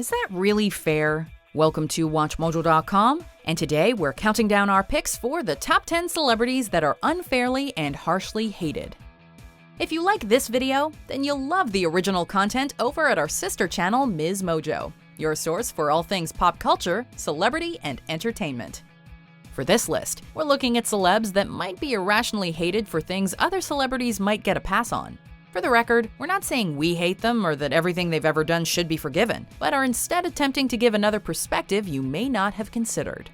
Is that really fair? Welcome to WatchMojo.com, and today we're counting down our picks for the top 10 celebrities that are unfairly and harshly hated. If you like this video, then you'll love the original content over at our sister channel, Ms. Mojo, your source for all things pop culture, celebrity, and entertainment. For this list, we're looking at celebs that might be irrationally hated for things other celebrities might get a pass on. For the record, we're not saying we hate them or that everything they've ever done should be forgiven, but are instead attempting to give another perspective you may not have considered.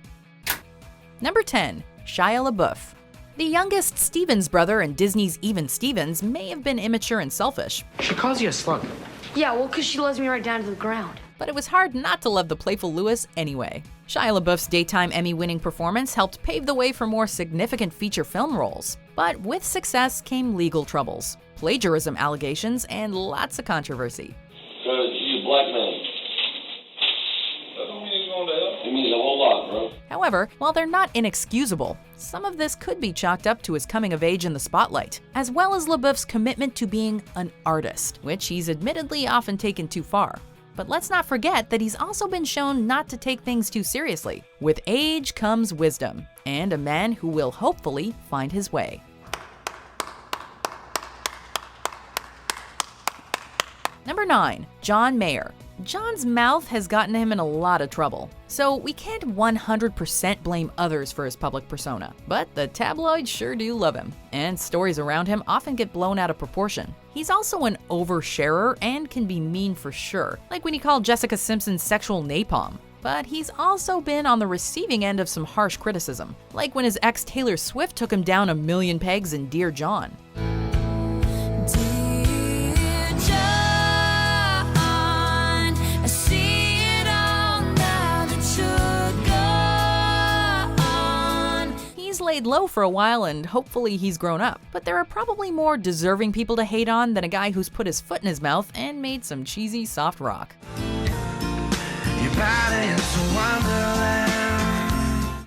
Number 10. Shia LaBeouf. The youngest Stevens brother in Disney's Even Stevens may have been immature and selfish. She calls you a slug. Yeah, well, because she loves me right down to the ground. But it was hard not to love the playful Lewis anyway. Shia LaBeouf's daytime Emmy-winning performance helped pave the way for more significant feature film roles. But with success came legal troubles, plagiarism allegations, and lots of controversy. Because he's a black man. That don't mean he's going to hell. It means a whole lot, bro. However, while they're not inexcusable, some of this could be chalked up to his coming of age in the spotlight, as well as LaBeouf's commitment to being an artist, which he's admittedly often taken too far. But let's not forget that he's also been shown not to take things too seriously. With age comes wisdom, and a man who will hopefully find his way. Number 9. John Mayer. John's mouth has gotten him in a lot of trouble, so we can't 100% blame others for his public persona. But the tabloids sure do love him, and stories around him often get blown out of proportion. He's also an oversharer and can be mean for sure, like when he called Jessica Simpson sexual napalm. But he's also been on the receiving end of some harsh criticism, like when his ex Taylor Swift took him down a million pegs in Dear John. Laid low for a while and hopefully he's grown up, but there are probably more deserving people to hate on than a guy who's put his foot in his mouth and made some cheesy soft rock.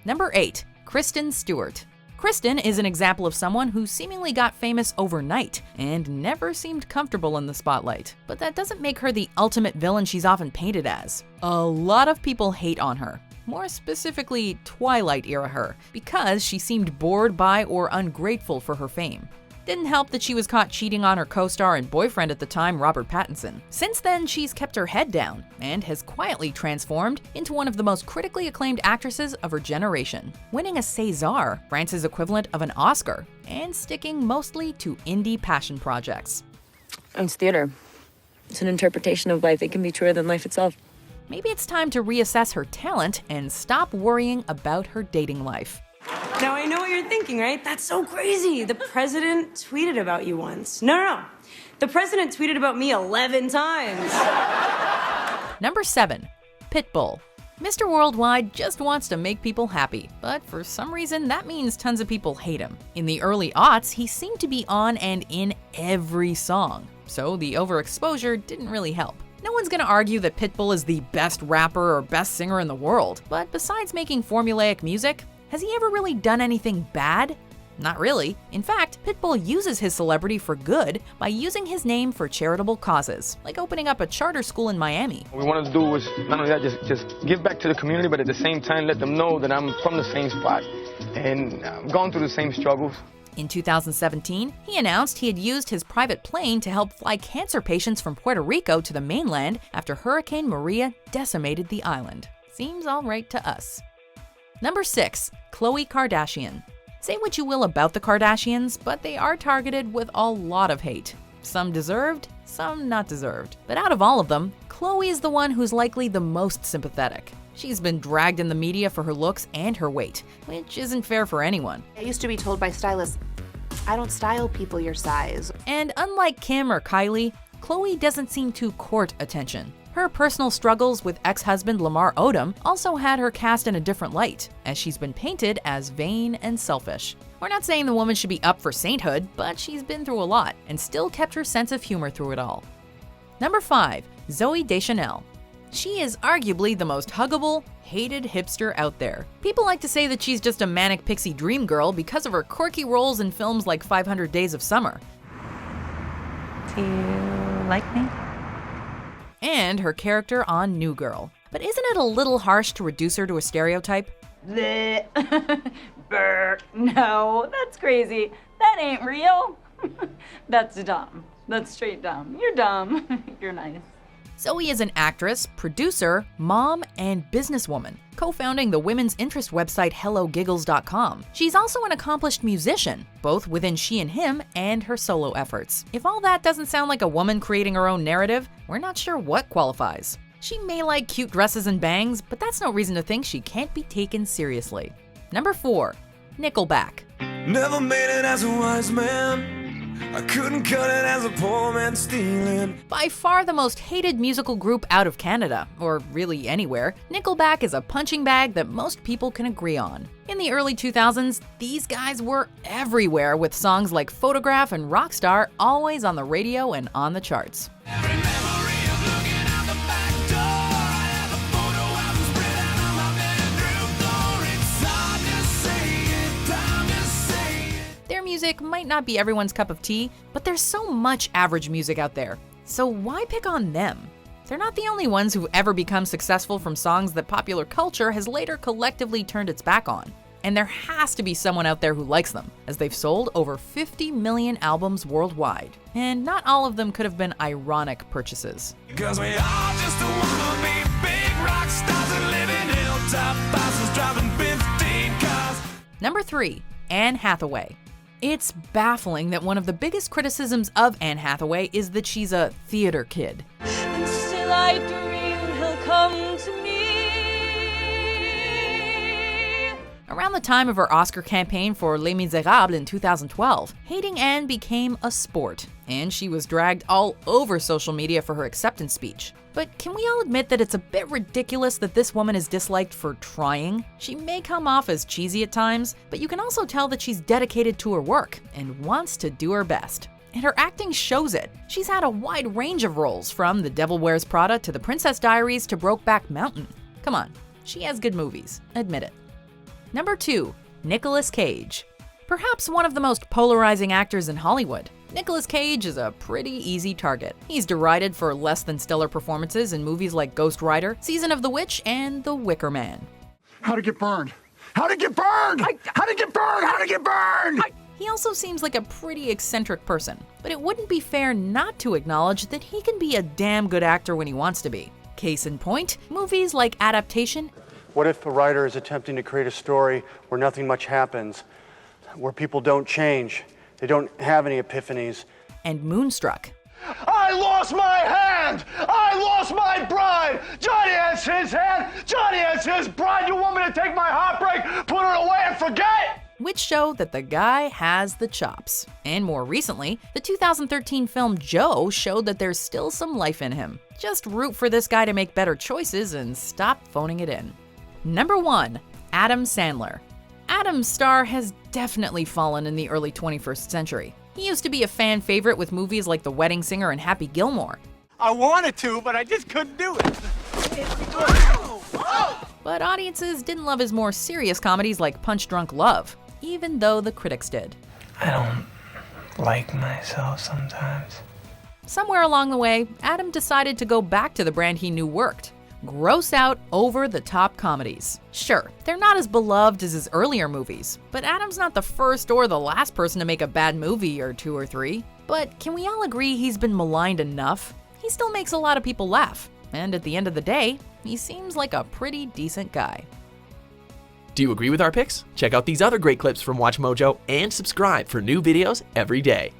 Number 8. Kristen Stewart. Kristen is an example of someone who seemingly got famous overnight and never seemed comfortable in the spotlight. But that doesn't make her the ultimate villain she's often painted as. A lot of people hate on her. More specifically, Twilight-era her, because she seemed bored by or ungrateful for her fame. Didn't help that she was caught cheating on her co-star and boyfriend at the time, Robert Pattinson. Since then, she's kept her head down and has quietly transformed into one of the most critically acclaimed actresses of her generation, winning a César, France's equivalent of an Oscar, and sticking mostly to indie passion projects. It's theater. It's an interpretation of life. It can be truer than life itself. Maybe it's time to reassess her talent and stop worrying about her dating life. Now I know what you're thinking, right? That's so crazy. The president tweeted about you once. No. The president tweeted about me 11 times. Number 7. Pitbull. Mr. Worldwide just wants to make people happy, but for some reason that means tons of people hate him. In the early aughts, he seemed to be on and in every song, so the overexposure didn't really help. No one's gonna argue that Pitbull is the best rapper or best singer in the world, but besides making formulaic music, has he ever really done anything bad? Not really. In fact, Pitbull uses his celebrity for good by using his name for charitable causes, like opening up a charter school in Miami. What we wanted to do was not only that, just give back to the community, but at the same time let them know that I'm from the same spot and I'm going through the same struggles. In 2017, he announced he had used his private plane to help fly cancer patients from Puerto Rico to the mainland after Hurricane Maria decimated the island. Seems all right to us. Number 6. Khloe Kardashian. Say what you will about the Kardashians, but they are targeted with a lot of hate. Some deserved, some not deserved. But out of all of them, Khloe is the one who's likely the most sympathetic. She's been dragged in the media for her looks and her weight, which isn't fair for anyone. I used to be told by stylists, I don't style people your size. And unlike Kim or Kylie, Khloe doesn't seem to court attention. Her personal struggles with ex-husband Lamar Odom also had her cast in a different light, as she's been painted as vain and selfish. We're not saying the woman should be up for sainthood, but she's been through a lot and still kept her sense of humor through it all. Number 5. Zooey Deschanel. She is arguably the most huggable, hated hipster out there. People like to say that she's just a manic pixie dream girl because of her quirky roles in films like 500 Days of Summer. Do you like me? and her character on New Girl. But isn't it a little harsh to reduce her to a stereotype? Bleh. Brr. No, that's crazy. That ain't real. That's dumb. That's straight dumb. You're dumb. You're nice. Zoe is an actress, producer, mom, and businesswoman, co-founding the women's interest website HelloGiggles.com. She's also an accomplished musician, both within She and Him and her solo efforts. If all that doesn't sound like a woman creating her own narrative, we're not sure what qualifies. She may like cute dresses and bangs, but that's no reason to think she can't be taken seriously. Number 4, Nickelback. Never made it as a wise man. I couldn't cut it as a poor man stealing. By far the most hated musical group out of Canada, or really anywhere, Nickelback is a punching bag that most people can agree on. In the early 2000s, these guys were everywhere with songs like Photograph and Rockstar always on the radio and on the charts. Music might not be everyone's cup of tea, but there's so much average music out there. So why pick on them? They're not the only ones who've ever become successful from songs that popular culture has later collectively turned its back on. And there has to be someone out there who likes them, as they've sold over 50 million albums worldwide. And not all of them could have been ironic purchases. Because we all just wanna be big rock stars and live in hilltop houses driving 15 cars. Number 3, Anne Hathaway. It's baffling that one of the biggest criticisms of Anne Hathaway is that she's a theater kid. And still I dream he'll come to me. Around the time of her Oscar campaign for Les Miserables in 2012, hating Anne became a sport, and she was dragged all over social media for her acceptance speech. But can we all admit that it's a bit ridiculous that this woman is disliked for trying? She may come off as cheesy at times, but you can also tell that she's dedicated to her work and wants to do her best. And her acting shows it. She's had a wide range of roles, from The Devil Wears Prada to The Princess Diaries to Brokeback Mountain. Come on, she has good movies, admit it. Number 2, Nicolas Cage. Perhaps one of the most polarizing actors in Hollywood, Nicolas Cage is a pretty easy target. He's derided for less than stellar performances in movies like Ghost Rider, Season of the Witch, and The Wicker Man. How'd it get burned? How'd it get burned? How'd it get burned? How'd it get burned? He also seems like a pretty eccentric person, but it wouldn't be fair not to acknowledge that he can be a damn good actor when he wants to be. Case in point, movies like Adaptation. What if a writer is attempting to create a story where nothing much happens, where people don't change, they don't have any epiphanies? And Moonstruck. I lost my hand! I lost my bride! Johnny has his hand! Johnny has his bride! You want me to take my heartbreak, put her away, and forget? Which show that the guy has the chops. And more recently, the 2013 film Joe showed that there's still some life in him. Just root for this guy to make better choices and stop phoning it in. Number 1, Adam Sandler. Adam's star has definitely fallen in the early 21st century. He used to be a fan favorite with movies like The Wedding Singer and Happy Gilmore. I wanted to, but I just couldn't do it. But audiences didn't love his more serious comedies like Punch Drunk Love, even though the critics did. I don't like myself sometimes. Somewhere along the way, Adam decided to go back to the brand he knew worked. Gross out, over-the-top comedies. Sure, they're not as beloved as his earlier movies, but Adam's not the first or the last person to make a bad movie or 2 or 3. But can we all agree he's been maligned enough? He still makes a lot of people laugh, and at the end of the day, he seems like a pretty decent guy. Do you agree with our picks? Check out these other great clips from WatchMojo and subscribe for new videos every day.